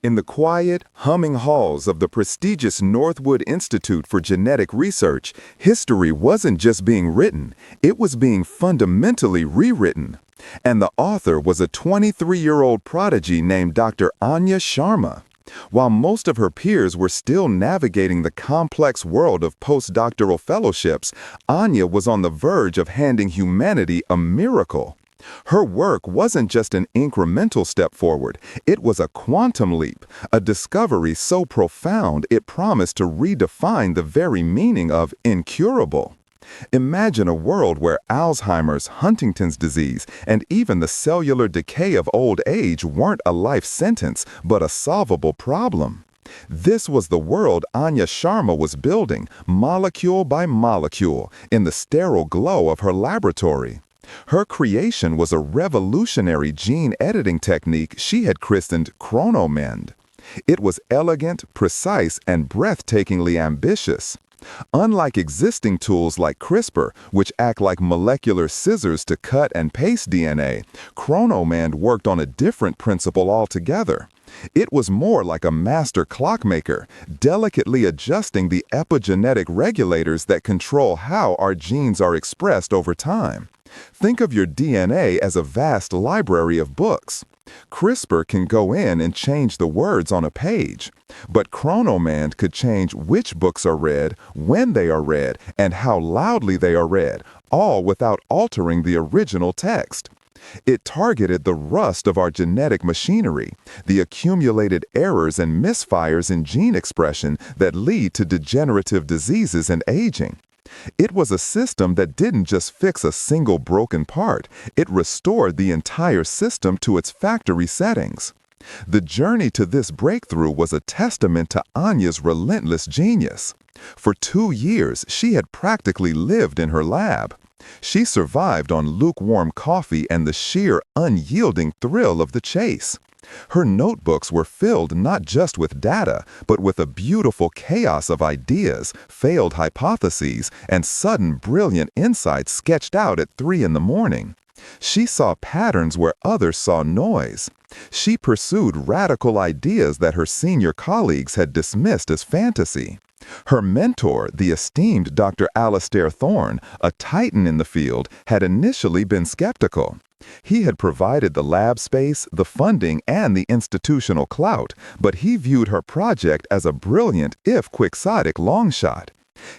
In the quiet, humming halls of the prestigious Northwood Institute for Genetic Research, history wasn't just being written, it was being fundamentally rewritten. And the author was a 23-year-old prodigy named Dr. Anya Sharma. While most of her peers were still navigating the complex world of postdoctoral fellowships, Anya was on the verge of handing humanity a miracle. Her work wasn't just an incremental step forward, it was a quantum leap, a discovery so profound it promised to redefine the very meaning of incurable. Imagine a world where Alzheimer's, Huntington's disease, and even the cellular decay of old age weren't a life sentence, but a solvable problem. This was the world Anya Sharma was building, molecule by molecule, in the sterile glow of her laboratory. Her creation was a revolutionary gene editing technique she had christened Chrono-Mend. It was elegant, precise, and breathtakingly ambitious. Unlike existing tools like CRISPR, which act like molecular scissors to cut and paste DNA, Chrono-Mend worked on a different principle altogether. It was more like a master clockmaker, delicately adjusting the epigenetic regulators that control how our genes are expressed over time. Think of your DNA as a vast library of books. CRISPR can go in and change the words on a page, but Chrono-Mend could change which books are read, when they are read, and how loudly they are read, all without altering the original text. It targeted the rust of our genetic machinery, the accumulated errors and misfires in gene expression that lead to degenerative diseases and aging. It was a system that didn't just fix a single broken part, it restored the entire system to its factory settings. The journey to this breakthrough was a testament to Anya's relentless genius. For 2 years, she had practically lived in her lab. She survived on lukewarm coffee and the sheer, unyielding thrill of the chase. Her notebooks were filled not just with data, but with a beautiful chaos of ideas, failed hypotheses, and sudden brilliant insights sketched out at 3 in the morning. She saw patterns where others saw noise. She pursued radical ideas that her senior colleagues had dismissed as fantasy. Her mentor, the esteemed Dr. Thorne, a titan in the field, had initially been skeptical. He had provided the lab space, the funding, and the institutional clout, but he viewed her project as a brilliant, if quixotic, long shot.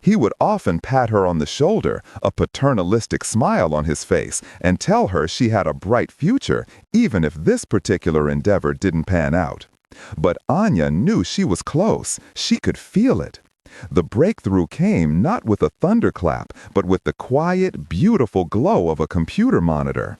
He would often pat her on the shoulder, a paternalistic smile on his face, and tell her she had a bright future, even if this particular endeavor didn't pan out. But Anya knew she was close. She could feel it. The breakthrough came not with a thunderclap, but with the quiet, beautiful glow of a computer monitor.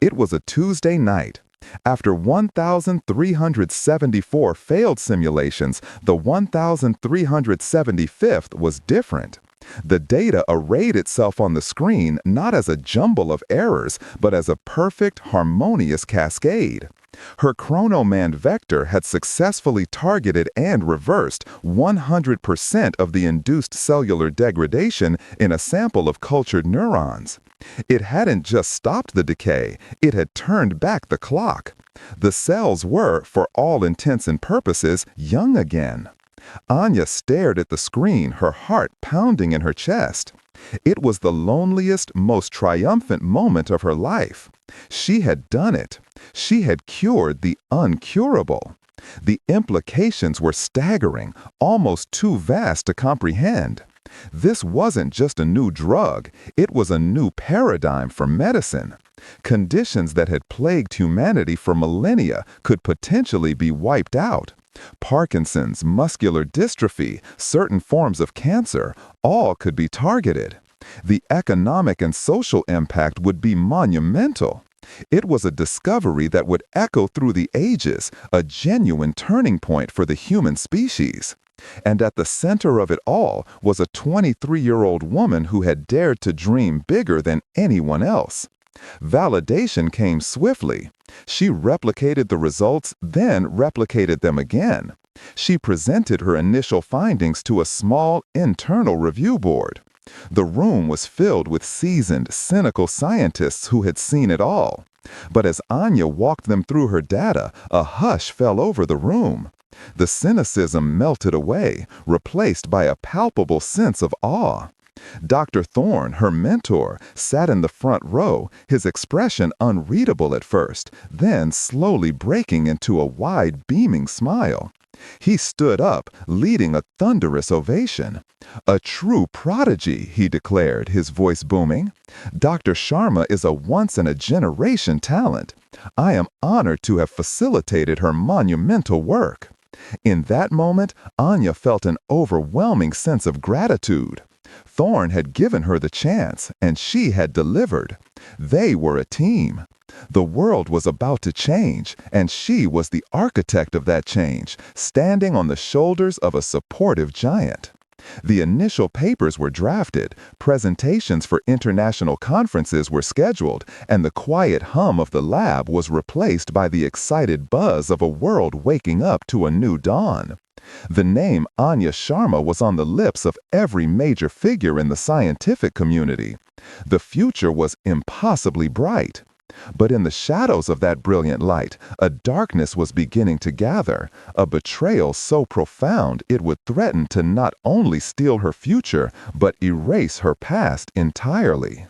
It was a Tuesday night. After 1,374 failed simulations, the 1,375th was different. The data arrayed itself on the screen not as a jumble of errors, but as a perfect, harmonious cascade. Her Chrono-Mend vector had successfully targeted and reversed 100% of the induced cellular degradation in a sample of cultured neurons. It hadn't just stopped the decay, it had turned back the clock. The cells were, for all intents and purposes, young again. Anya stared at the screen, her heart pounding in her chest. It was the loneliest, most triumphant moment of her life. She had done it. She had cured the uncurable. The implications were staggering, almost too vast to comprehend. This wasn't just a new drug, it was a new paradigm for medicine. Conditions that had plagued humanity for millennia could potentially be wiped out. Parkinson's, muscular dystrophy, certain forms of cancer, all could be targeted. The economic and social impact would be monumental. It was a discovery that would echo through the ages, a genuine turning point for the human species. And at the center of it all was a 23-year-old woman who had dared to dream bigger than anyone else. Validation came swiftly. She replicated the results, then replicated them again. She presented her initial findings to a small, internal review board. The room was filled with seasoned, cynical scientists who had seen it all. But as Anya walked them through her data, a hush fell over the room. The cynicism melted away, replaced by a palpable sense of awe. Dr. Thorne, her mentor, sat in the front row, his expression unreadable at first, then slowly breaking into a wide, beaming smile. He stood up, leading a thunderous ovation. "A true prodigy," he declared, his voice booming. "Dr. Sharma is a once-in-a-generation talent. I am honored to have facilitated her monumental work." In that moment, Anya felt an overwhelming sense of gratitude. Thorne had given her the chance, and she had delivered. They were a team. The world was about to change, and she was the architect of that change, standing on the shoulders of a supportive giant. The initial papers were drafted, presentations for international conferences were scheduled, and the quiet hum of the lab was replaced by the excited buzz of a world waking up to a new dawn. The name Anya Sharma was on the lips of every major figure in the scientific community. The future was impossibly bright. But in the shadows of that brilliant light, a darkness was beginning to gather, a betrayal so profound it would threaten to not only steal her future, but erase her past entirely.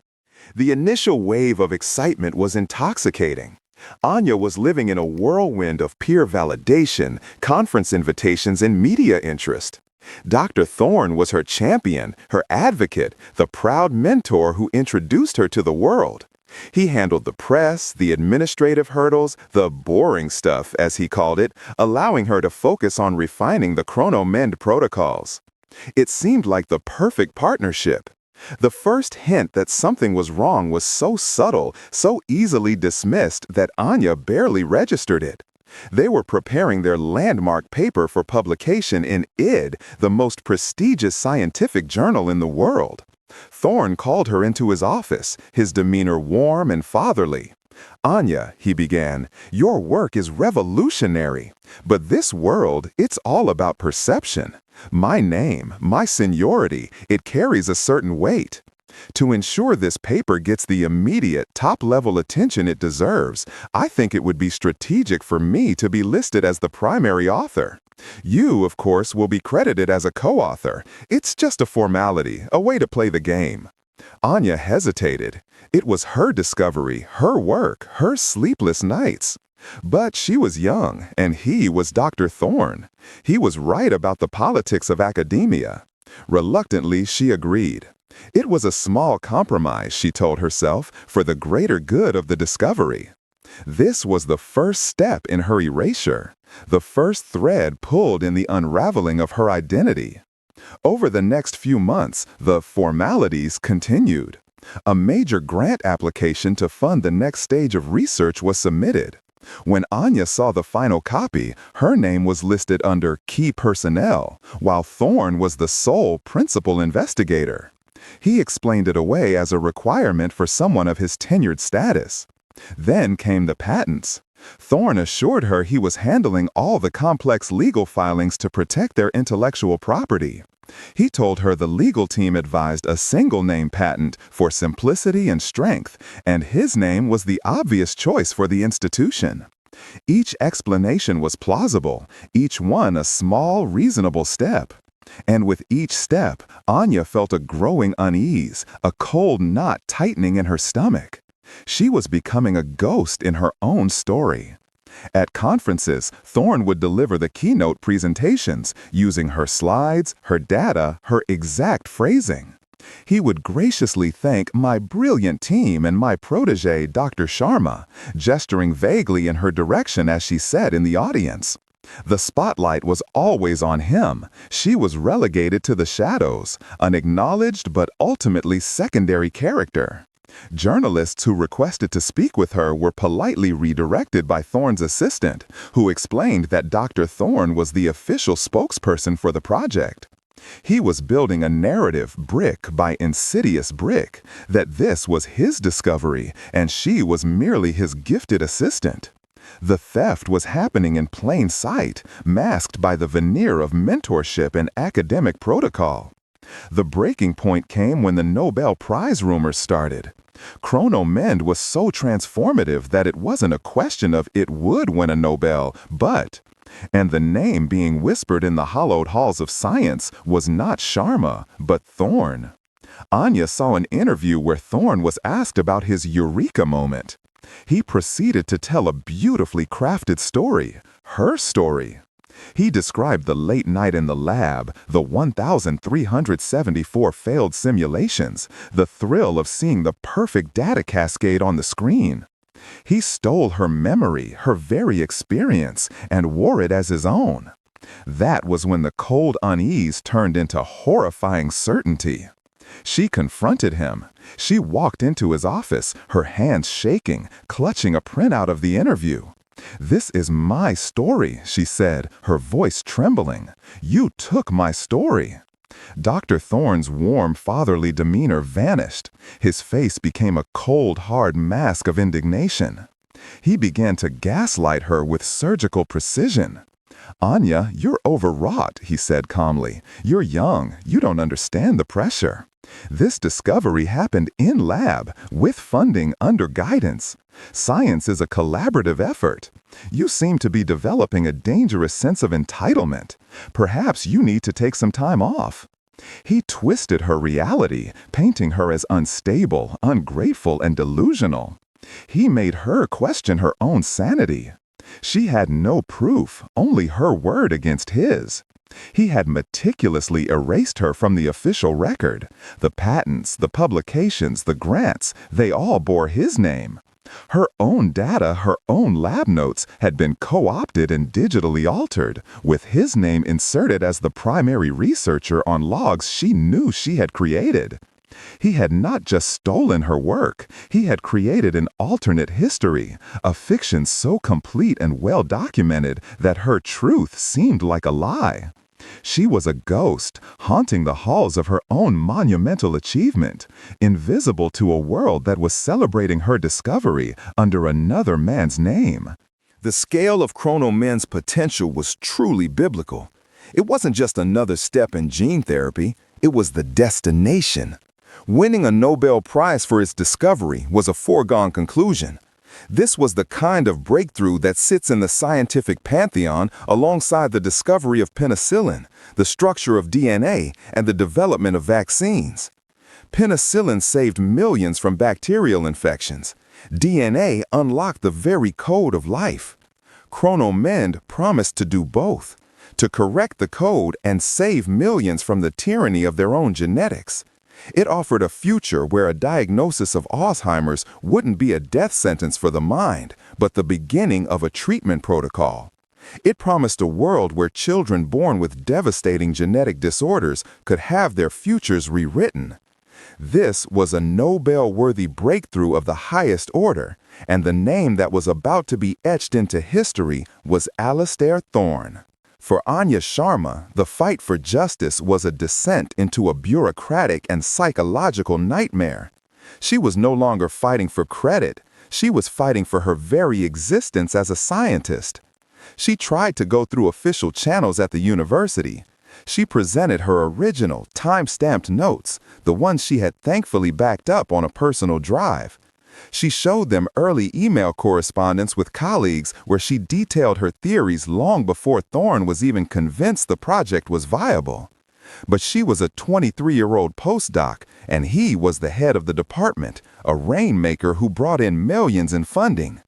The initial wave of excitement was intoxicating. Anya was living in a whirlwind of peer validation, conference invitations, and media interest. Dr. Thorne was her champion, her advocate, the proud mentor who introduced her to the world. He handled the press, the administrative hurdles, the boring stuff, as he called it, allowing her to focus on refining the Chrono-Mend protocols. It seemed like the perfect partnership. The first hint that something was wrong was so subtle, so easily dismissed that Anya barely registered it. They were preparing their landmark paper for publication in ID, the most prestigious scientific journal in the world. Thorne called her into his office, his demeanor warm and fatherly. "Anya," he began, "your work is revolutionary. But this world, it's all about perception. My name, my seniority, it carries a certain weight. To ensure this paper gets the immediate, top-level attention it deserves, I think it would be strategic for me to be listed as the primary author. You, of course, will be credited as a co-author. It's just a formality, a way to play the game." Anya hesitated. It was her discovery, her work, her sleepless nights. But she was young, and he was Dr. Thorne. He was right about the politics of academia. Reluctantly, she agreed. It was a small compromise, she told herself, for the greater good of the discovery. This was the first step in her erasure, the first thread pulled in the unraveling of her identity. Over the next few months, the formalities continued. A major grant application to fund the next stage of research was submitted. When Anya saw the final copy, her name was listed under key personnel, while Thorne was the sole principal investigator. He explained it away as a requirement for someone of his tenured status. Then came the patents. Thorne assured her he was handling all the complex legal filings to protect their intellectual property. He told her the legal team advised a single-name patent for simplicity and strength, and his name was the obvious choice for the institution. Each explanation was plausible, each one a small, reasonable step. And with each step, Anya felt a growing unease, a cold knot tightening in her stomach. She was becoming a ghost in her own story. At conferences, Thorne would deliver the keynote presentations, using her slides, her data, her exact phrasing. He would graciously thank "my brilliant team and my protege, Dr. Sharma," gesturing vaguely in her direction as she said in the audience. The spotlight was always on him. She was relegated to the shadows, an acknowledged but ultimately secondary character. Journalists who requested to speak with her were politely redirected by Thorne's assistant, who explained that Dr. Thorne was the official spokesperson for the project. He was building a narrative brick by insidious brick, that this was his discovery and she was merely his gifted assistant. The theft was happening in plain sight, masked by the veneer of mentorship and academic protocol. The breaking point came when the Nobel Prize rumors started. Chrono-Mend was so transformative that it wasn't a question of it would win a Nobel, but And the name being whispered in the hallowed halls of science was not Sharma, but Thorne. Anya saw an interview where Thorne was asked about his eureka moment. He proceeded to tell a beautifully crafted story, her story. He described the late night in the lab, the 1,374 failed simulations, the thrill of seeing the perfect data cascade on the screen. He stole her memory, her very experience, and wore it as his own. That was when the cold unease turned into horrifying certainty. She confronted him. She walked into his office, her hands shaking, clutching a printout of the interview. "This is my story," she said, her voice trembling. "You took my story." Dr. Thorne's warm, fatherly demeanor vanished. His face became a cold, hard mask of indignation. He began to gaslight her with surgical precision. "Anya, you're overwrought," he said calmly. "You're young. You don't understand the pressure. This discovery happened in lab, with funding, under guidance. Science is a collaborative effort. You seem to be developing a dangerous sense of entitlement. Perhaps you need to take some time off." He twisted her reality, painting her as unstable, ungrateful, and delusional. He made her question her own sanity. She had no proof, only her word against his. He had meticulously erased her from the official record. The patents, the publications, the grants, they all bore his name. Her own data, her own lab notes, had been co-opted and digitally altered, with his name inserted as the primary researcher on logs she knew she had created. He had not just stolen her work, he had created an alternate history, a fiction so complete and well-documented that her truth seemed like a lie. She was a ghost, haunting the halls of her own monumental achievement, invisible to a world that was celebrating her discovery under another man's name. The scale of Chrono-Mend's potential was truly biblical. It wasn't just another step in gene therapy, it was the destination. Winning a Nobel Prize for its discovery was a foregone conclusion. This was the kind of breakthrough that sits in the scientific pantheon alongside the discovery of penicillin, the structure of DNA, and the development of vaccines. Penicillin saved millions from bacterial infections. DNA unlocked the very code of life. Chrono-Mend promised to do both, to correct the code and save millions from the tyranny of their own genetics. It offered a future where a diagnosis of Alzheimer's wouldn't be a death sentence for the mind, but the beginning of a treatment protocol. It promised a world where children born with devastating genetic disorders could have their futures rewritten. This was a Nobel-worthy breakthrough of the highest order, and the name that was about to be etched into history was Alistair Thorne. For Anya Sharma, the fight for justice was a descent into a bureaucratic and psychological nightmare. She was no longer fighting for credit, she was fighting for her very existence as a scientist. She tried to go through official channels at the university. She presented her original, time-stamped notes, the ones she had thankfully backed up on a personal drive. She showed them early email correspondence with colleagues where she detailed her theories long before Thorne was even convinced the project was viable. But she was a 23-year-old postdoc, and he was the head of the department, a rainmaker who brought in millions in funding.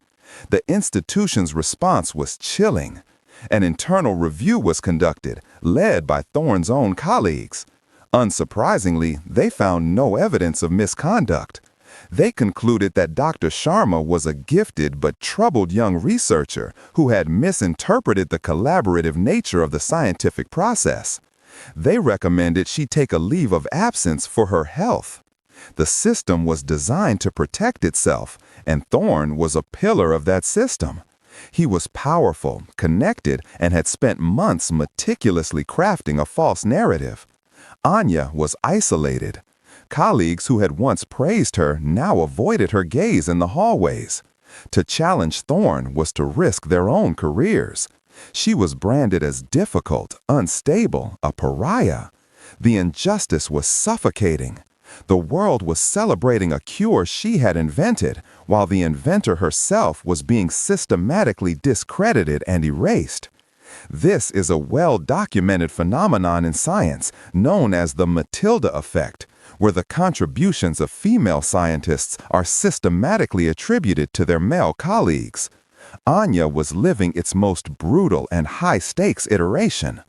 The institution's response was chilling. An internal review was conducted, led by Thorne's own colleagues. Unsurprisingly, they found no evidence of misconduct. They concluded that Dr. Sharma was a gifted but troubled young researcher who had misinterpreted the collaborative nature of the scientific process. They recommended she take a leave of absence for her health. The system was designed to protect itself, and Thorne was a pillar of that system. He was powerful, connected, and had spent months meticulously crafting a false narrative. Anya was isolated. Colleagues who had once praised her now avoided her gaze in the hallways. To challenge Thorne was to risk their own careers. She was branded as difficult, unstable, a pariah. The injustice was suffocating. The world was celebrating a cure she had invented, while the inventor herself was being systematically discredited and erased. This is a well-documented phenomenon in science known as the Matilda effect, where the contributions of female scientists are systematically attributed to their male colleagues. Anya was living its most brutal and high-stakes iteration.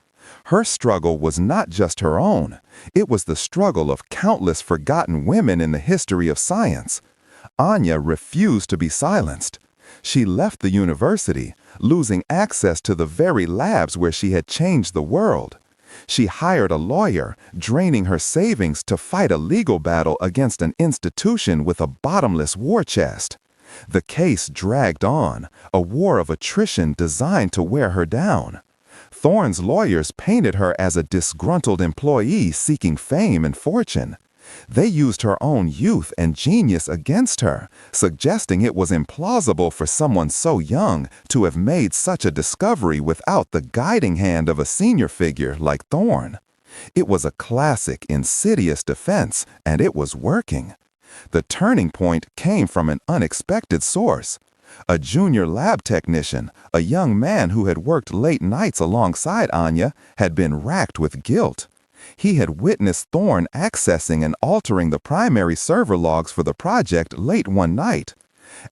Her struggle was not just her own. It was the struggle of countless forgotten women in the history of science. Anya refused to be silenced. She left the university, losing access to the very labs where she had changed the world. She hired a lawyer, draining her savings to fight a legal battle against an institution with a bottomless war chest. The case dragged on, a war of attrition designed to wear her down. Thorne's lawyers painted her as a disgruntled employee seeking fame and fortune. They used her own youth and genius against her, suggesting it was implausible for someone so young to have made such a discovery without the guiding hand of a senior figure like Thorne. It was a classic, insidious defense, and it was working. The turning point came from an unexpected source. A junior lab technician, a young man who had worked late nights alongside Anya, had been racked with guilt. He had witnessed Thorne accessing and altering the primary server logs for the project late one night.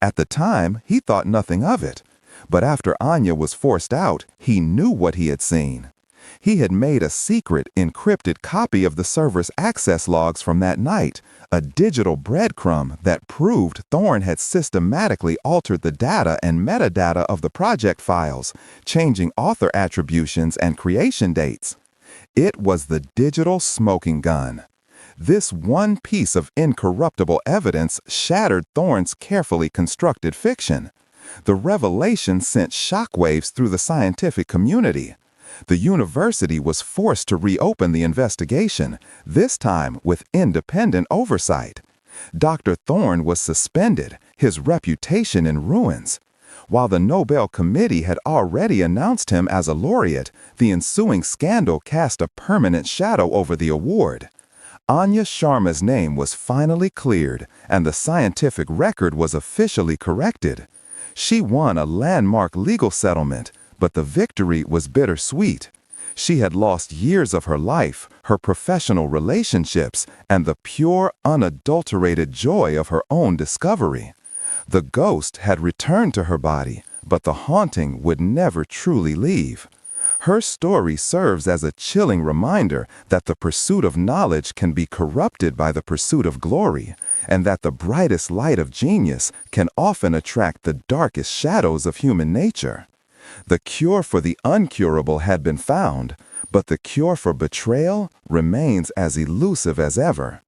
At the time, he thought nothing of it. But after Anya was forced out, he knew what he had seen. He had made a secret, encrypted copy of the server's access logs from that night, a digital breadcrumb that proved Thorne had systematically altered the data and metadata of the project files, changing author attributions and creation dates. It was the digital smoking gun. This one piece of incorruptible evidence shattered Thorne's carefully constructed fiction. The revelation sent shockwaves through the scientific community. The university was forced to reopen the investigation, this time with independent oversight. Dr. Thorne was suspended, his reputation in ruins. While the Nobel Committee had already announced him as a laureate, the ensuing scandal cast a permanent shadow over the award. Anya Sharma's name was finally cleared, and the scientific record was officially corrected. She won a landmark legal settlement, but the victory was bittersweet. She had lost years of her life, her professional relationships, and the pure, unadulterated joy of her own discovery. The ghost had returned to her body, but the haunting would never truly leave. Her story serves as a chilling reminder that the pursuit of knowledge can be corrupted by the pursuit of glory, and that the brightest light of genius can often attract the darkest shadows of human nature. The cure for the uncurable had been found, but the cure for betrayal remains as elusive as ever.